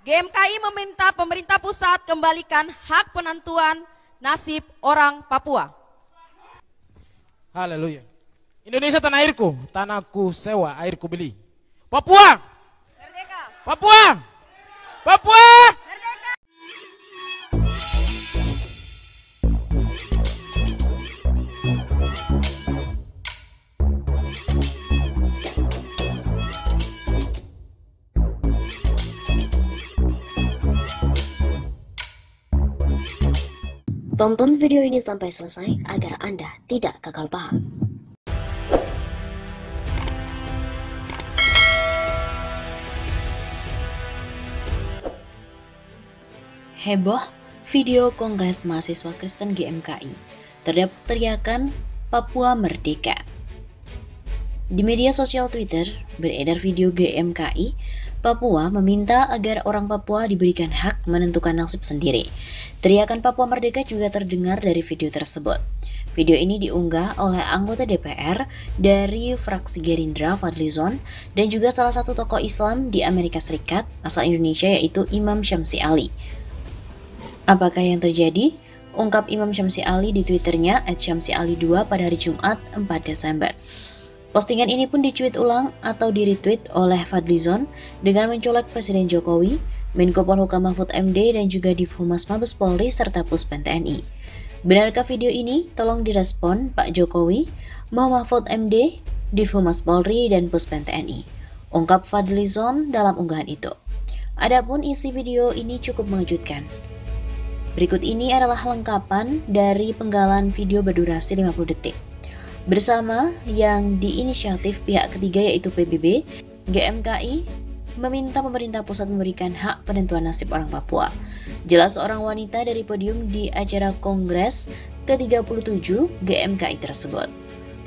GMKI meminta pemerintah pusat kembalikan hak penentuan nasib orang Papua. Haleluya. Indonesia tanah airku, tanahku sewa, airku beli. Papua! Merdeka! Papua! Papua! Merdeka! Tonton video ini sampai selesai agar Anda tidak gagal paham. Heboh video Kongres Mahasiswa Kristen GMKI. Terdapat teriakan Papua Merdeka. Di media sosial Twitter beredar video GMKI Papua meminta agar orang Papua diberikan hak menentukan nasib sendiri. Teriakan Papua Merdeka juga terdengar dari video tersebut. Video ini diunggah oleh anggota DPR dari fraksi Gerindra Fadlizon dan juga salah satu tokoh Islam di Amerika Serikat asal Indonesia yaitu Imam Syamsi Ali. Apakah yang terjadi? Ungkap Imam Syamsi Ali di Twitternya @syamsiali2 pada hari Jumat 4 Desember. Postingan ini pun dicuit ulang atau di-retweet oleh Fadlizon dengan mencolok Presiden Jokowi, Menko Polhukam Mahfud MD dan juga Divhumas Mabes Polri serta Puspen TNI. Benarkah video ini? Tolong direspon Pak Jokowi, Mahfud MD, Divhumas Polri dan Puspen TNI. Ungkap Fadlizon dalam unggahan itu. Adapun isi video ini cukup mengejutkan. Berikut ini adalah lengkapan dari penggalan video berdurasi 50 detik. Bersama yang diinisiatif pihak ketiga yaitu PBB, GMKI meminta pemerintah pusat memberikan hak penentuan nasib orang Papua. Jelas seorang wanita dari podium di acara Kongres ke-37 GMKI tersebut.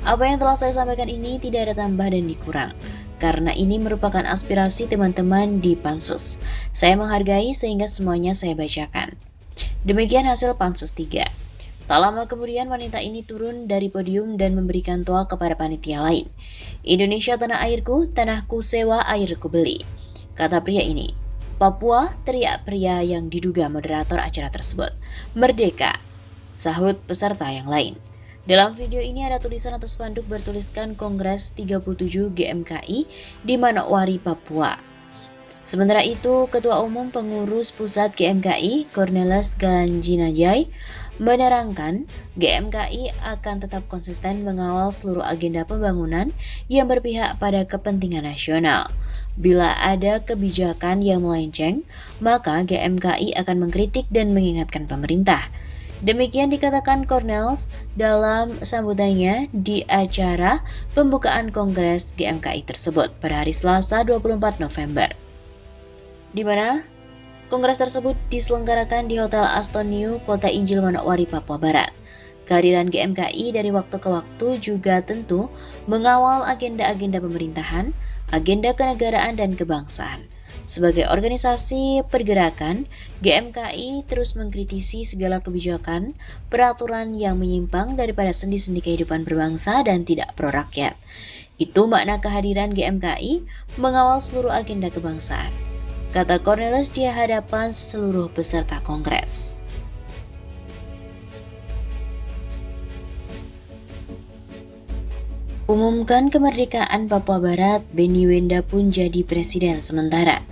Apa yang telah saya sampaikan ini tidak ada tambah dan dikurang, karena ini merupakan aspirasi teman-teman di Pansus. Saya menghargai sehingga semuanya saya bacakan. Demikian hasil Pansus 3. Tak lama kemudian wanita ini turun dari podium dan memberikan toa kepada panitia lain. Indonesia tanah airku, tanahku sewa, airku beli. Kata pria ini. Papua, teriak pria yang diduga moderator acara tersebut. Merdeka, sahut peserta yang lain. Dalam video ini ada tulisan atau spanduk bertuliskan Kongres 37 GMKI di Manokwari, Papua. Sementara itu, Ketua Umum Pengurus Pusat GMKI, Cornelis Ganjinajai, menerangkan GMKI akan tetap konsisten mengawal seluruh agenda pembangunan yang berpihak pada kepentingan nasional. Bila ada kebijakan yang melenceng, maka GMKI akan mengkritik dan mengingatkan pemerintah. Demikian dikatakan Cornelis dalam sambutannya di acara pembukaan Kongres GMKI tersebut pada hari Selasa 24 November. Di mana Kongres tersebut diselenggarakan di Hotel Aston New, Kota Injil Manokwari, Papua Barat. Kehadiran GMKI dari waktu ke waktu juga tentu mengawal agenda-agenda pemerintahan, agenda kenegaraan dan kebangsaan. Sebagai organisasi pergerakan, GMKI terus mengkritisi segala kebijakan, peraturan yang menyimpang daripada sendi-sendi kehidupan berbangsa dan tidak pro rakyat. Itu makna kehadiran GMKI mengawal seluruh agenda kebangsaan, kata Cornelis di hadapan seluruh peserta kongres. Umumkan kemerdekaan Papua Barat, Benny Wenda pun jadi presiden sementara.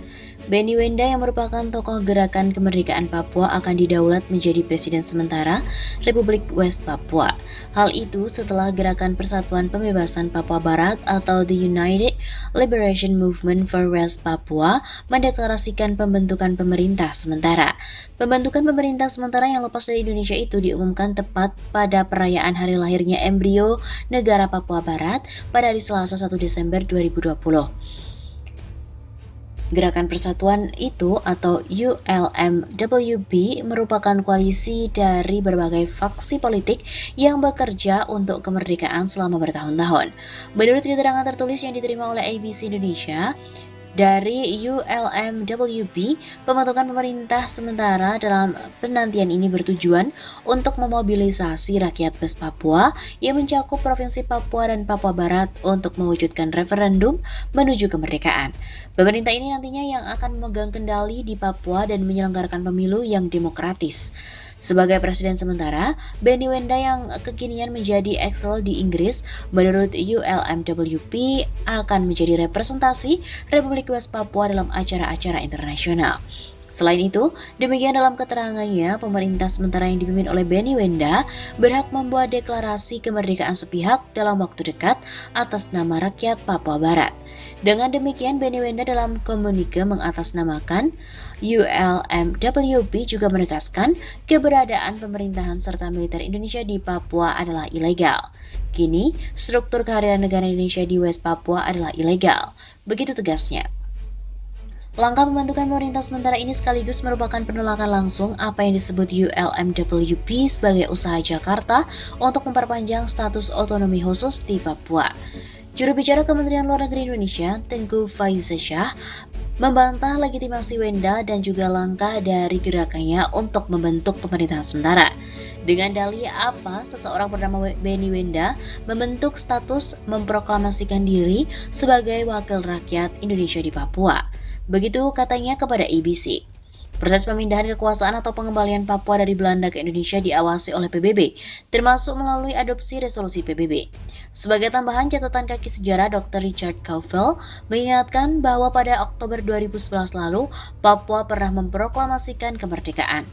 Benny Wenda yang merupakan tokoh gerakan kemerdekaan Papua akan didaulat menjadi presiden sementara Republik West Papua. Hal itu setelah Gerakan Persatuan Pembebasan Papua Barat atau The United Liberation Movement for West Papua mendeklarasikan pembentukan pemerintah sementara. Pembentukan pemerintah sementara yang lepas dari Indonesia itu diumumkan tepat pada perayaan hari lahirnya embrio negara Papua Barat pada hari Selasa 1 Desember 2020. Gerakan Persatuan itu atau ULMWB merupakan koalisi dari berbagai faksi politik yang bekerja untuk kemerdekaan selama bertahun-tahun. Menurut keterangan tertulis yang diterima oleh ABC Indonesia, Dari ULMWP, pembentukan pemerintah sementara dalam penantian ini bertujuan untuk memobilisasi rakyat West Papua yang mencakup Provinsi Papua dan Papua Barat untuk mewujudkan referendum menuju kemerdekaan. Pemerintah ini nantinya yang akan memegang kendali di Papua dan menyelenggarakan pemilu yang demokratis. Sebagai presiden sementara, Benny Wenda yang kekinian menjadi eksel di Inggris, menurut ULMWP akan menjadi representasi Republik West Papua dalam acara-acara internasional. Selain itu, demikian dalam keterangannya, pemerintah sementara yang dipimpin oleh Benny Wenda berhak membuat deklarasi kemerdekaan sepihak dalam waktu dekat atas nama rakyat Papua Barat. Dengan demikian, Benny Wenda dalam komunike mengatasnamakan ULMWP juga menegaskan keberadaan pemerintahan serta militer Indonesia di Papua adalah ilegal. Kini, struktur kehadiran negara Indonesia di West Papua adalah ilegal. Begitu tegasnya. Langkah pembentukan pemerintah sementara ini sekaligus merupakan penolakan langsung apa yang disebut ULMWP sebagai usaha Jakarta untuk memperpanjang status otonomi khusus di Papua. Juru bicara Kementerian Luar Negeri Indonesia, Tengku Faizasyah, membantah legitimasi Wenda dan juga langkah dari gerakannya untuk membentuk pemerintahan sementara. Dengan dalih apa seseorang bernama Benny Wenda membentuk status memproklamasikan diri sebagai wakil rakyat Indonesia di Papua. Begitu katanya kepada ABC. Proses pemindahan kekuasaan atau pengembalian Papua dari Belanda ke Indonesia diawasi oleh PBB, termasuk melalui adopsi resolusi PBB. Sebagai tambahan catatan kaki sejarah, Dr. Richard Kaufel mengingatkan bahwa pada Oktober 2011 lalu, Papua pernah memproklamasikan kemerdekaan.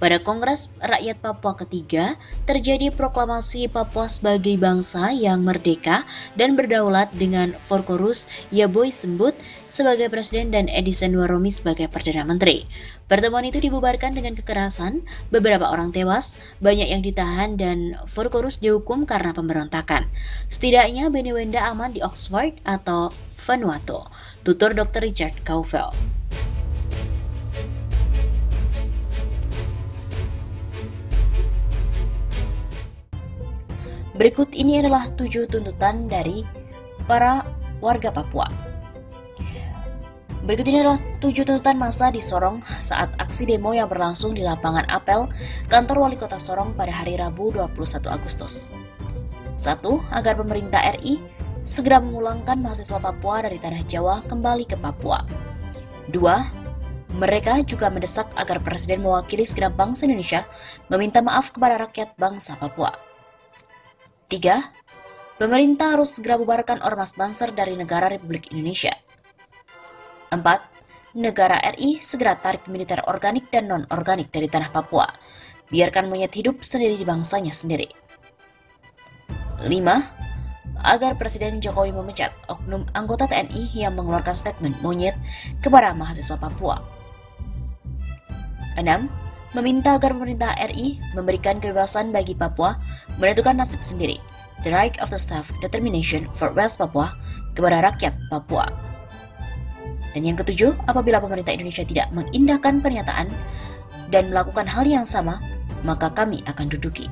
Pada Kongres Rakyat Papua ketiga, terjadi proklamasi Papua sebagai bangsa yang merdeka dan berdaulat dengan Forkorus Yaboy Sembut sebagai presiden dan Edison Waromi sebagai Perdana Menteri. Pertemuan itu dibubarkan dengan kekerasan, beberapa orang tewas, banyak yang ditahan dan Forkorus dihukum karena pemberontakan. Setidaknya Benny Wenda aman di Oxford atau Vanuatu, tutur Dr. Richard Kaufel. Berikut ini adalah 7 tuntutan dari para warga Papua. Berikut ini adalah 7 tuntutan massa di Sorong saat aksi demo yang berlangsung di lapangan apel kantor wali kota Sorong pada hari Rabu 21 Agustus. 1. Agar pemerintah RI segera memulangkan mahasiswa Papua dari tanah Jawa kembali ke Papua. 2. Mereka juga mendesak agar Presiden mewakili segenap bangsa Indonesia meminta maaf kepada rakyat bangsa Papua. 3. Pemerintah harus segera bubarkan Ormas Banser dari negara Republik Indonesia. 4. Negara RI segera tarik militer organik dan non-organik dari tanah Papua. Biarkan monyet hidup sendiri di bangsanya sendiri. 5. Agar Presiden Jokowi memecat oknum anggota TNI yang mengeluarkan statement monyet kepada mahasiswa Papua. 6. Meminta agar pemerintah RI memberikan kebebasan bagi Papua menentukan nasib sendiri, the right of the self-determination for West Papua, kepada rakyat Papua. Dan yang ketujuh, apabila pemerintah Indonesia tidak mengindahkan pernyataan dan melakukan hal yang sama, maka kami akan duduki.